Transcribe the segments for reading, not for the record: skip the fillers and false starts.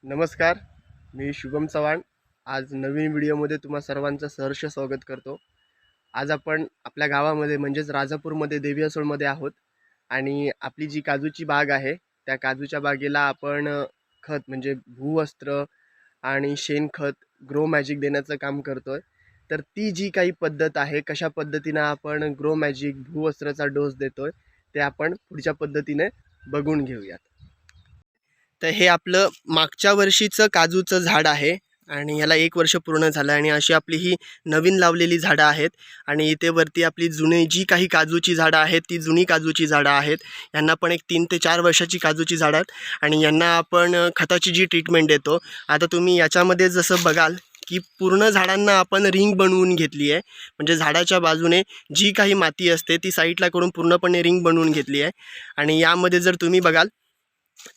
नमस्कार, मी शुभम चव्हाण. आज नवीन व्हिडिओमध्ये तुम्हा सर्वांचं सहर्ष स्वागत करतो. आज आपण आपल्या गावामध्ये म्हणजेच राजापूरमध्ये देवी असोळमध्ये आहोत आणि आपली जी काजूची बाग आहे त्या काजूच्या बागेला आपण खत म्हणजे भूवस्त्र आणि शेणखत ग्रो मॅजिक देण्याचं काम करतोय. तर ती जी काही पद्धत आहे, कशा पद्धतीनं आपण ग्रो मॅजिक भूवस्त्राचा डोस देतोय ते आपण पुढच्या पद्धतीने बघून घेऊयात. तर हे आपलं मागच्या वर्षीचं काजूचं झाड आहे आणि ह्याला 1 वर्ष पूर्ण झालं आणि अशी आपली ही नवीन लावलेली झाडं आहेत. आणि इथे वरती आपली जुनी जी काही काजूची झाडं आहेत ती जुनी काजूची झाडं आहेत. यांना पण एक 3 ते 4 वर्षाची काजूची झाडं आहेत आणि यांना आपण खताची जी ट्रीटमेंट देतो. आता तुम्ही याच्यामध्ये जसं बघाल की पूर्ण झाडांना आपण रिंग बनवून घेतली आहे. म्हणजे झाडाच्या बाजूने जी काही माती असते ती साईडला करून पूर्णपणे रिंग बनवून घेतली आहे. आणि यामध्ये जर तुम्ही बघाल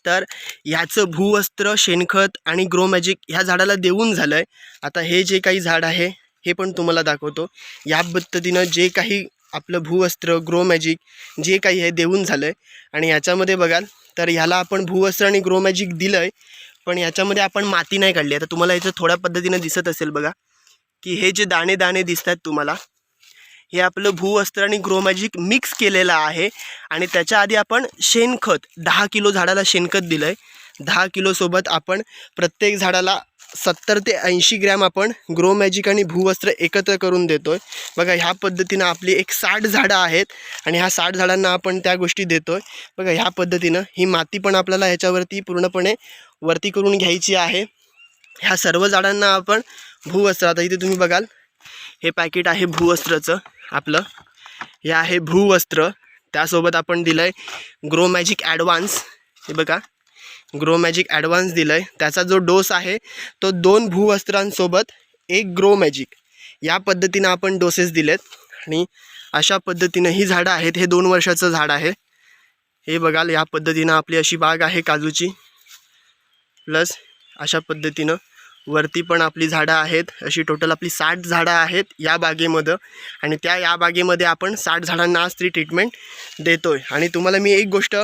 तर ह्याचं भूवस्त्र, शेणखत आणि ग्रो मॅजिक ह्या झाडाला देऊन झालं आहे. आता हे जे काही झाड आहे हे पण तुम्हाला दाखवतो. या पद्धतीनं जे काही आपलं भूवस्त्र, ग्रो मॅजिक जे काही आहे देऊन झालं आहे. आणि ह्याच्यामध्ये बघाल तर ह्याला आपण भूवस्त्र आणि ग्रो मॅजिक दिलं आहे, पण ह्याच्यामध्ये आपण माती नाही काढली. आता तुम्हाला याचं थोड्या पद्धतीनं दिसत असेल बघा की हे जे दाणे दाणे दिसत आहेत तुम्हाला, हे आपलं भूवस्त्र आणि ग्रो मॅजिक मिक्स केलेलं आहे. आणि त्याच्या आधी आपण शेणखत 10 किलो झाडाला शेणखत दिलं आहे. 10 किलोसोबत आपण प्रत्येक झाडाला 70 ते 80 ग्रॅम आपण ग्रो मॅजिक आणि भूवस्त्र एकत्र करून देतो आहे. बघा ह्या पद्धतीनं आपली एक 60 झाडं आहेत आणि ह्या 60 झाडांना आपण त्या गोष्टी देतो आहे. बघा ह्या पद्धतीनं ही माती पण आपल्याला ह्याच्यावरती पूर्णपणे वरती करून घ्यायची आहे. ह्या सर्व झाडांना आपण भूवस्त्र, आता इथे तुम्ही बघाल हे पॅकेट आहे भूवस्त्रचं आपलं, हे आहे भूवस्त्र. त्यासोबत आपण दिलं आहे ग्रो मॅजिक ॲडव्हान्स. हे बघा ग्रो मॅजिक ॲडव्हान्स दिलं आहे. त्याचा जो डोस आहे तो 2 भूवस्त्रांसोबत 1 ग्रो मॅजिक या पद्धतीनं आपण डोसेस दिलेत. आणि अशा पद्धतीनं ही झाडं आहेत. हे 2 वर्षाचं झाड आहे. हे बघाल या पद्धतीनं आपली अशी बाग आहे काजूची. प्लस अशा पद्धतीनं वरती पण आपली झाडं आहेत. अशी टोटल आपली 60 झाडं आहेत या बागेमध्ये. आणि या बागेमध्ये आपण 60 झाडांना आज ती ट्रीटमेंट देतो आहे. आणि तुम्हाला मी एक गोष्ट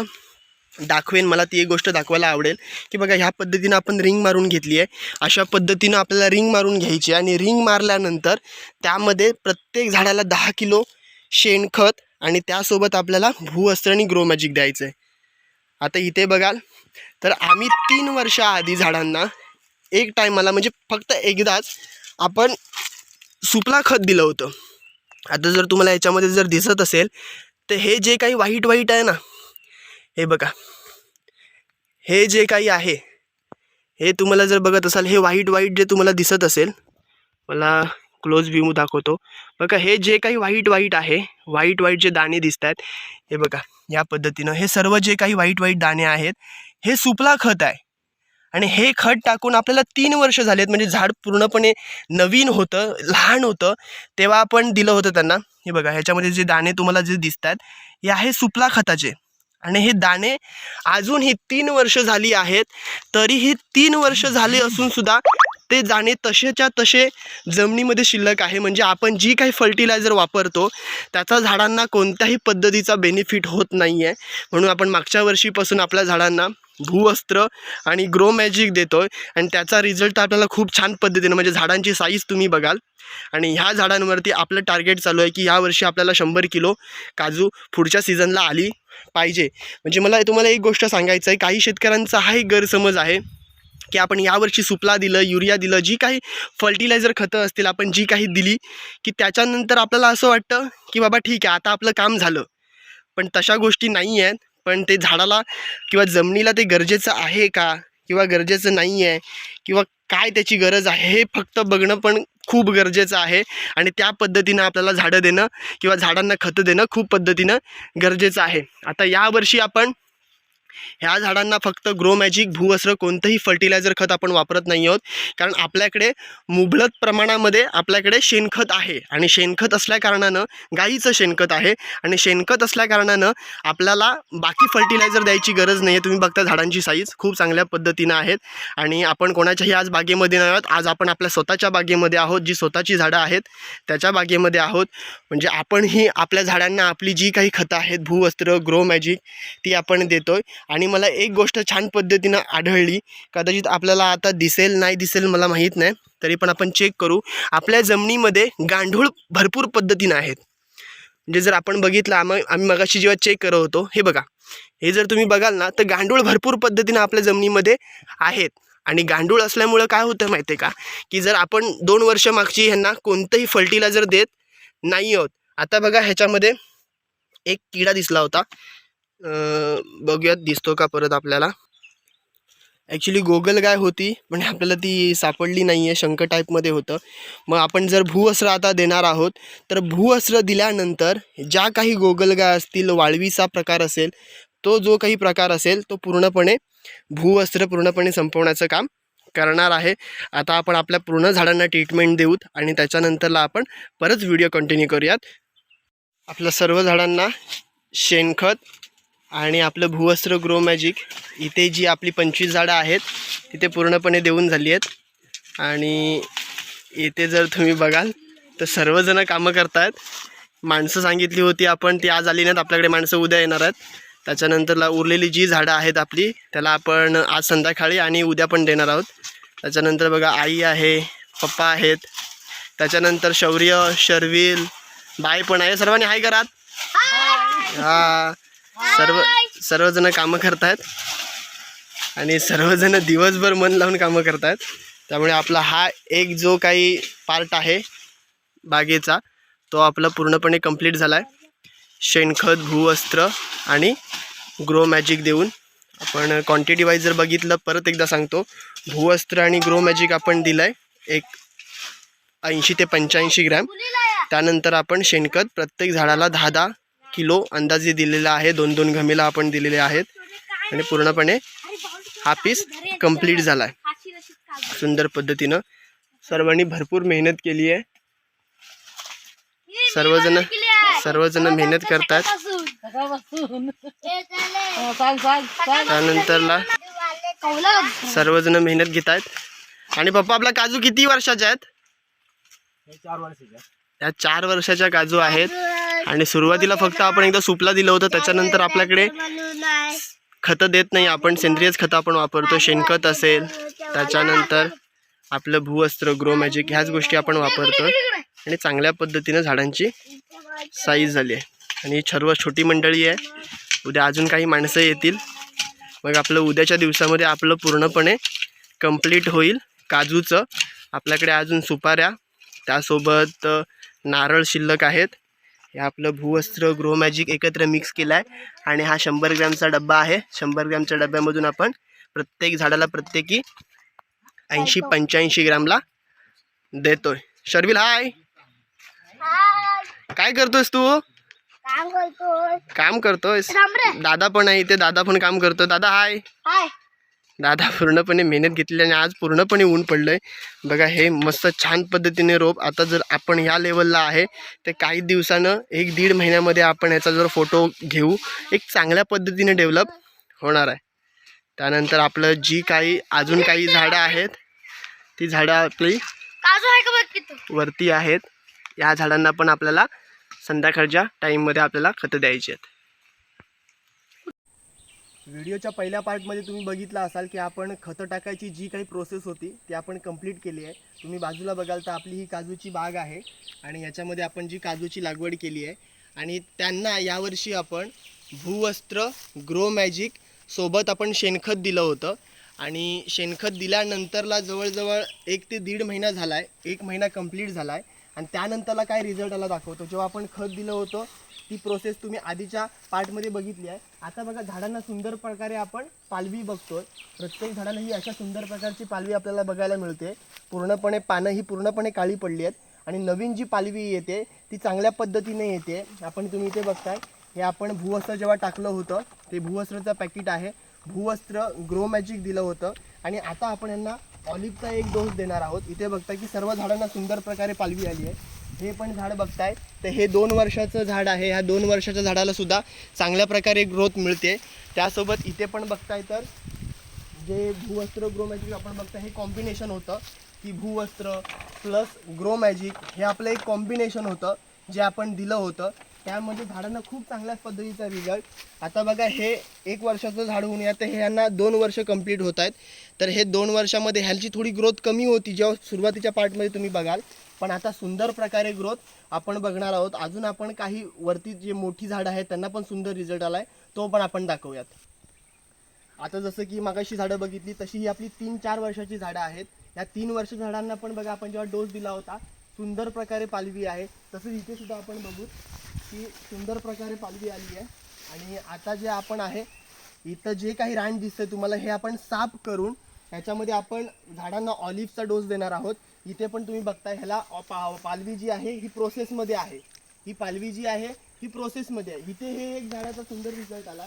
दाखवेन, मला ती एक गोष्ट दाखवायला आवडेल की बघा ह्या पद्धतीनं आपण रिंग मारून घेतली आहे. अशा पद्धतीनं आपल्याला रिंग मारून घ्यायची आहे. आणि रिंग मारल्यानंतर त्यामध्ये प्रत्येक झाडाला 10 किलो शेणखत आणि त्यासोबत आपल्याला भूवस्त्र आणि ग्रो मॅजिक द्यायचं आहे. आता इथे बघाल तर आम्ही 3 वर्षाआधी झाडांना एक टायमाला म्हणजे फक्त एकदाच आपण सुपला खत दिलं होतं. आता जर तुम्हाला याच्यामध्ये जर दिसत असेल तर हे जे काही व्हाईट व्हाईट आहे ना, हे बघा हे जे काही आहे हे तुम्हाला जर बघत असाल, हे व्हाईट व्हाईट जे तुम्हाला दिसत असेल, मला क्लोज व्ह्यू दाखवतो. बघा हे जे काही व्हाईट व्हाईट आहे, व्हाईट व्हाईट जे दाणे दिसत आहेत, हे बघा या पद्धतीनं हे सर्व जे काही व्हाईट व्हाईट दाणे आहेत हे सुपला खत आहे. आणि हे खत टाकून आपल्याला 3 वर्ष झालेत. म्हणजे झाड पूर्णपणे नवीन होतं, लहान होतं तेव्हा आपण दिलं होतं त्यांना. हे बघा ह्याच्यामध्ये जे दाणे तुम्हाला जे दिसत आहेत हे आहे सुपला खताचे. आणि हे दाणे अजून ही 3 वर्ष झाली आहेत, तरीही 3 वर्ष झाले असूनसुद्धा ते दाणे तसेच्या तसे जमिनीमध्ये शिल्लक आहे. म्हणजे आपण जी काही फर्टिलायझर वापरतो त्याचा झाडांना कोणत्याही पद्धतीचा बेनिफिट होत नाही आहे. म्हणून आपण मागच्या वर्षीपासून आपल्या झाडांना भूवस्त्र आणि ग्रो मॅजिक देतो आहे. आणि त्याचा रिझल्ट आपल्याला खूप छान पद्धतीने, म्हणजे झाडांची साईज तुम्ही बघाल. आणि ह्या झाडांवरती आपलं टार्गेट चालू आहे की यावर्षी आपल्याला 100 किलो काजू पुढच्या सीझनला आली पाहिजे. म्हणजे मला तुम्हाला एक गोष्ट सांगायचं आहे, काही शेतकऱ्यांचा हा एक गैरसमज आहे की आपण यावर्षी सुपला दिलं, युरिया दिलं, जी काही फर्टिलायझर खतं असतील आपण जी काही दिली की त्याच्यानंतर आपल्याला असं वाटतं की बाबा ठीक आहे आता आपलं काम झालं. पण तशा गोष्टी नाही आहेत. पण ते झाडाला किंवा जमिनीला ते गरजेचं आहे का किंवा गरजेचं नाही आहे किंवा काय त्याची गरज आहे हे फक्त बघणं पण खूप गरजेचं आहे. आणि त्या पद्धतीनं आपल्याला झाडं देणं किंवा झाडांना खतं देणं खूप पद्धतीनं गरजेचं आहे. आता यावर्षी आपण ह्या झाडांना फक्त ग्रो मॅजिक, भूवस्त्र, कोणतंही फर्टिलायझर खत आपण वापरत नाही आहोत. कारण आपल्याकडे मुबलक प्रमाणामध्ये आपल्याकडे शेणखत आहे. आणि शेणखत असल्याकारणानं गाईचं शेणखत आहे आणि शेणखत असल्याकारणानं आपल्याला बाकी फर्टिलायझर द्यायची गरज नाही आहे. तुम्ही बघता झाडांची साईज खूप चांगल्या पद्धतीनं आहेत. आणि आपण कोणाच्याही आज बागेमध्ये नाही आहोत, आज आपण आपल्या स्वतःच्या बागेमध्ये आहोत, जी स्वतःची झाडं आहेत त्याच्या बागेमध्ये आहोत. म्हणजे आपणही आपल्या झाडांना आपली जी काही खतं आहेत, भूवस्त्र, ग्रो मॅजिक, ती आपण देतो आहे. आणि मला एक गोष्ट छान पद्धतीनं आढळली, कदाचित आपल्याला आता दिसेल नाही दिसेल मला माहीत नाही, तरी पण आपण चेक करू. आपल्या जमिनीमध्ये गांडूळ भरपूर पद्धतीनं आहेत. म्हणजे जर आपण बघितलं, आम्ही मगाशी जेव्हा चेक करत होतो, हे बघा, हे जर तुम्ही बघाल ना तर गांडूळ भरपूर पद्धतीनं आपल्या जमिनीमध्ये आहेत. आणि गांडूळ असल्यामुळं काय होतं माहिती आहे का, की जर आपण 2 वर्ष मागची ह्यांना कोणतंही फर्टिलायझर देत नाही आहोत. आता बघा ह्याच्यामध्ये एक किडा दिसला होता, बघूयात दिसतो का परत आपल्याला. ॲक्च्युली गोगलगाय होती पण आपल्याला ती सापडली नाही आहे, शंख टाईपमध्ये होतं. मग आपण जर भूवस्त्र आता देणार आहोत तर भूवस्त्र दिल्यानंतर ज्या काही गोगलगाय असतील, वाळवीचा प्रकार असेल, तो जो काही प्रकार असेल तो पूर्णपणे भूवस्त्र पूर्णपणे संपवण्याचं काम करणार आहे. आता आपण आपल्या पूर्ण झाडांना ट्रीटमेंट देऊत आणि त्याच्यानंतरला आपण परत व्हिडिओ कंटिन्यू करूयात. आपल्या सर्व झाडांना शेणखत आणि आपलं भूवस्त्र ग्रो मॅजिक, इथे जी आपली 25 झाडं आहेत तिथे पूर्णपणे देऊन झाली आहेत. आणि इथे जर तुम्ही बघाल तर सर्वजण कामं करत आहेत. माणसं सांगितली होती आपण, ती आज आली नाहीत, आपल्याकडे माणसं उद्या येणार आहेत. त्याच्यानंतरला उरलेली जी झाडं आहेत आपली त्याला आपण आज संध्याकाळी आणि उद्या पण देणार आहोत. त्याच्यानंतर बघा आई आहे, पप्पा आहेत, त्याच्यानंतर शौर्य, शर्विल, बाई पण आहे. सर्वांनी हाय करात. हां, सर्वजण कामं करत आहेत आणि सर्वजण दिवसभर मन लावून कामं करत आहेत. त्यामुळे आपला हा एक जो काही पार्ट आहे बागेचा तो आपला पूर्णपणे कंप्लीट झाला आहे. शेणखत, भूवस्त्र आणि ग्रो मॅजिक देऊन आपण क्वांटिटी वाईज जर बघितलं, परत एकदा सांगतो, भूवस्त्र आणि ग्रो मॅजिक आपण दिलं आहे एक 80 ते 85 ग्रॅम. त्यानंतर आपण शेणखत प्रत्येक झाडाला 10-10 किलो अंदाजे दिलेला आहे. 2-2 घमेला आपण दिलेले आहेत आणि पूर्णपणे हा पीस कंप्लीट झाला आहे सुंदर पद्धतीनं. सर्वांनी भरपूर मेहनत केली आहे. सर्वजण मेहनत करतात. त्यानंतरला सर्वजण मेहनत घेत आहेत. आणि पप्पा, आपला काजू किती वर्षाचे आहेत? 4 वर्षाच्या. या 4 वर्षाच्या काजू आहेत. आणि सुरुवातीला फक्त आपण एकदा सुपला दिलं होतं, त्याच्यानंतर आपल्याकडे खतं देत नाही आपण, सेंद्रियच खतं आपण वापरतो. शेणखत असेल, त्याच्यानंतर आपलं भूवस्त्र, ग्रो मॅजिक, ह्याच गोष्टी आपण वापरतो आणि चांगल्या पद्धतीनं झाडांची साईज झाली आहे. आणि सर्व छोटी मंडळी आहे. उद्या अजून काही माणसं येतील. मग आपलं उद्याच्या दिवसामध्ये आपलं पूर्णपणे कंप्लीट होईल काजूचं. आपल्याकडे अजून सुपाऱ्या, त्यासोबत नारळ शिल्लक आहेत. हे आपलं भूवस्त्र, ग्रो मॅजिक एकत्र मिक्स केलं आहे आणि हा 100 ग्रॅमचा डब्बा आहे. 100 ग्रॅमच्या डब्यामधून आपण प्रत्येक झाडाला प्रत्येकी 80-85 ग्रॅमला देतोय. शर्विल, हाय. काय करतोयस तू? काम करतोयस. दादा पण आहे इथे, दादा पण काम करतो. दादा, हाय. दादा पूर्णपणे मेहनत घेतली आणि आज पूर्णपणे ऊन पडलंय. बघा, हे मस्त छान पद्धतीने रोप आता जर आपण ह्या लेवलला आहे तर काही दिवसानं 1-1.5 महिन्यामध्ये आपण ह्याचा जर फोटो घेऊ, एक चांगल्या पद्धतीने डेव्हलप होणार आहे. त्यानंतर आपलं जी काही अजून काही झाडं आहेत ती झाडं आपली वरती आहेत. या झाडांना पण आपल्याला संध्याकाळच्या टाईममध्ये आपल्याला खतं द्यायची आहेत. व्हिडिओच्या पहिल्या पार्टमध्ये तुम्ही बघितलं असाल की आपण खतं टाकायची जी काही प्रोसेस होती ती आपण कंप्लीट केली आहे. तुम्ही बाजूला बघाल तर आपली ही काजूची बाग आहे आणि याच्यामध्ये आपण जी काजूची लागवड केली आहे आणि त्यांना यावर्षी आपण भूवस्त्र, ग्रो मॅजिक सोबत आपण शेणखत दिलं होतं. आणि शेणखत दिल्यानंतरला जवळजवळ 1 ते 1.5 महिना झाला आहे. 1 महिना कंप्लीट झाला आहे. आणि त्यानंतरला काय रिझल्ट आला दाखवतो. जेव्हा आपण खत दिलं होतं ती प्रोसेस तुम्ही आधीच्या पार्टमध्ये बघितली आहे. आता बघा, झाडांना सुंदर प्रकारे आपण पालवी बघतोय. प्रत्येक झाडाला ही अशा सुंदर प्रकारची पालवी आपल्याला बघायला मिळते. पूर्णपणे पानं ही पूर्णपणे काळी पडली आहेत आणि नवीन जी पालवी येते ती चांगल्या पद्धतीने येते. आपण तुम्ही इथे बघताय, हे आपण भूवस्त्र जेव्हा टाकलं होतं ते भूवस्त्रचं पॅकेट आहे. भूवस्त्र, ग्रो मॅजिक दिलं होतं आणि आता आपण यांना ऑलिव्हचा एक डोस देणार आहोत. इथे बघताय की सर्व झाडांना सुंदर प्रकारे पालवी आली आहे. हे पण झाड बघताय तर हे 2 वर्षाचं झाड आहे. ह्या 2 वर्षाच्या झाडाला सुद्धा चांगल्या प्रकारे ग्रोथ मिळते. त्यासोबत इथे पण बघताय तर जे भूवस्त्र, ग्रो मॅजिक आपण बघताय हे कॉम्बिनेशन होतं की भूवस्त्र प्लस ग्रो मॅजिक हे आपलं एक कॉम्बिनेशन होतं जे आपण दिलं होतं. त्यामध्ये झाडांना खूप चांगल्या पद्धतीचा रिझल्ट. आता बघा हे 1 वर्षाचं झाड होऊन आता हे यांना 2 वर्ष कंप्लीट होत आहेत. तर हे 2 वर्षामध्ये ह्याची थोडी ग्रोथ कमी होती जेव्हा सुरुवातीच्या पार्टमध्ये तुम्ही बघाल, पण आता सुंदर प्रकारे ग्रोथ आपण बघणार आहोत. अजून आपण काही वरती जे मोठी झाडं आहेत त्यांना पण सुंदर रिझल्ट आलाय, तो पण आपण दाखवूयात. आता जसं की मागाशी झाडं बघितली तशी ही आपली 3-4 वर्षाची झाडं आहेत. या 3 वर्ष झाडांना पण बघा आपण जेव्हा डोस दिला होता सुंदर प्रकारे पालवी आहे. तसंच इथे सुद्धा आपण बघू की सुंदर प्रकारे पालवी आली आहे. आणि आता जे आपण आहे इथं जे काही रान दिसतंय तुम्हाला हे आपण साफ करून ह्याच्यामध्ये आपण झाडांना ऑलिव्हचा डोस देणार आहोत. इथे पण तुम्ही बघताय ह्याला पालवी जी आहे ही प्रोसेसमध्ये आहे. ही पालवी जी आहे ही प्रोसेसमध्ये आहे. इथे हे एक झाडाचा सुंदर रिझल्ट आला.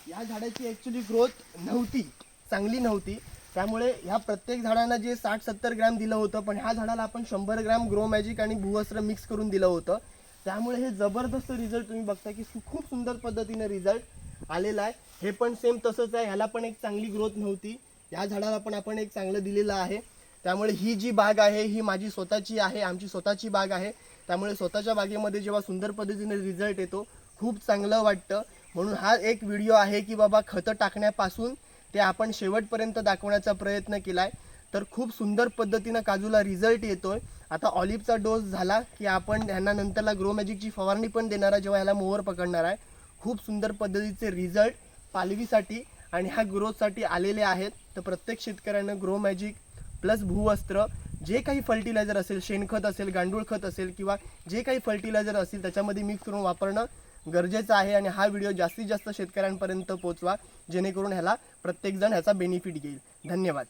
या झाडाची ॲक्च्युली ग्रोथ नव्हती, चांगली नव्हती. त्यामुळे ह्या प्रत्येक झाडांना जे 60-70 ग्रॅम दिलं होतं, पण ह्या झाडाला आपण 100 ग्रॅम ग्रो मॅजिक आणि भूवस्त्र मिक्स करून दिलं होतं. त्यामुळे हे जबरदस्त रिझल्ट तुम्ही बघता की खूप सुंदर पद्धतीने रिझल्ट आलेला आहे. हे पण सेम तसंच आहे. ह्याला पण एक चांगली ग्रोथ नव्हती. या झाडाला पण आपण एक चांगलं दिलेलं आहे. त्यामुळे ही जी बाग आहे ही माझी स्वतःची आहे, आमची स्वतःची बाग आहे. त्यामुळे स्वतःच्या बागेमध्ये जेव्हा सुंदर पद्धतीने रिझल्ट येतो खूप चांगलं वाटतं. म्हणून हा एक व्हिडिओ आहे की बाबा खतं टाकण्यापासून ते आपण शेवटपर्यंत दाखवण्याचा प्रयत्न केला आहे. तर खूप सुंदर पद्धतीनं काजूला रिझल्ट येतोय. आता ऑलिव्हचा डोस झाला की आपण ह्यांना नंतरला ग्रो मॅजिकची फवारणी पण देणार आहे जेव्हा ह्याला मोहर पकडणार आहे. खूप सुंदर पद्धतीचे रिझल्ट पालवीसाठी आणि ह्या ग्रोथसाठी आलेले आहेत. तर प्रत्येक शेतकऱ्यानं ग्रो मॅजिक प्लस भूवस्त्र जे काही फर्टिलायझर असेल, शेणखत असेल, गांडूळ खत असेल किंवा जे काही फर्टिलायझर असेल त्याच्यामध्ये मिक्स करून वापरणं गरजेचं आहे. आणि हा व्हिडिओ जास्तीत जास्त शेतकऱ्यांपर्यंत पोहोचवा जेणेकरून ह्याला प्रत्येकजण ह्याचा बेनिफिट घेईल. धन्यवाद.